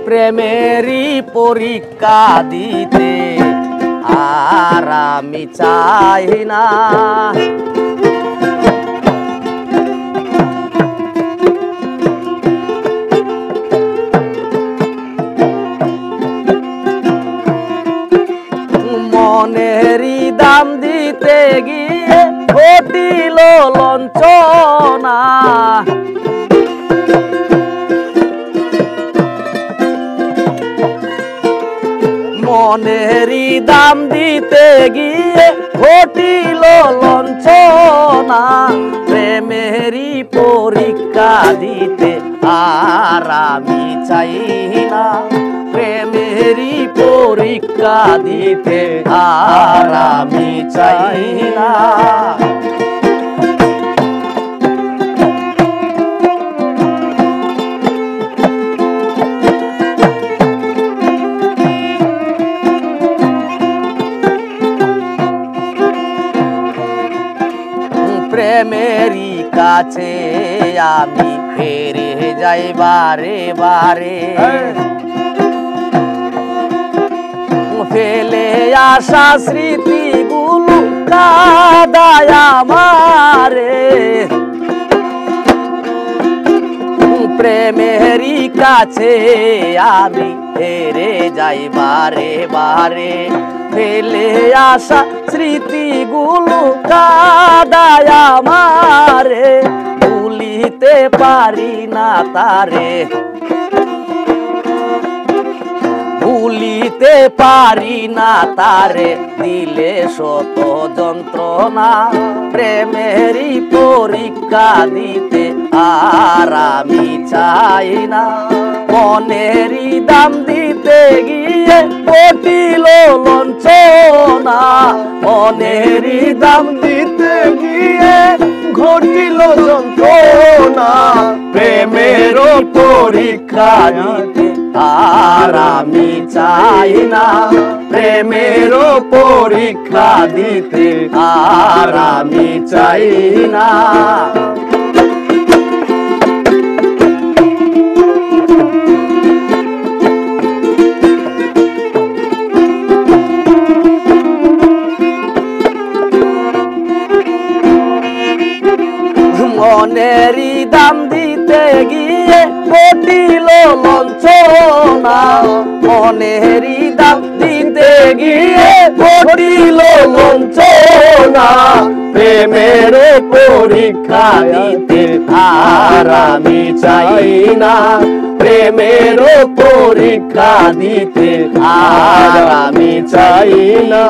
প্রেমেরই পরীক্ষা দিতে আর আমি চাই না। মনেরই দাম দিতে গিয়ে ঘটিল লঞ্চনা, মনেরই দাম দিতে গিয়ে ঘটিল লঞ্চনা। প্রেমেরই পরীক্ষা দিতে আর আমি চাই না, প্রেমেরই পরীক্ষা দিতে আর আমি চাই না। প্রেমেরই কাছে আমি ফিরে যাই বারে বারে, ফেলে আসা স্মৃতিগুলো কাঁদায় আমারে। প্রেমেরই কাছে আমি ফিরে যাই বারে বারে, ফেলে আসা স্মৃতিগুলো কাঁদায় আমারে। ভুলিতে পারি না তারে, ভুলিতে পারি না তারে, দিলে শত যন্ত্রণা। প্রেমেরই পরীক্ষা দিতে আর আমি চাই না, মনেরই দাম দিতে গিয়ে ঘটিল লঞ্চনা। মনেরই দাম দিতে গিয়ে ঘটিল যন্ত্রণা। প্রেমেরও পরীক্ষা দিতে আর আমি চাই না, প্রেমেরও পরীক্ষা দিতে আর আমি চাই না। মনেরই দাম দিতে গিয়ে ঘটিল লঞ্চনা, মনেরই দাম দিতে গিয়ে ঘটিল লঞ্চনা। প্রেমের পরীক্ষা দিতে আর আমি চাই না, প্রেমের পরীক্ষা দিতে আর আমি চাই না।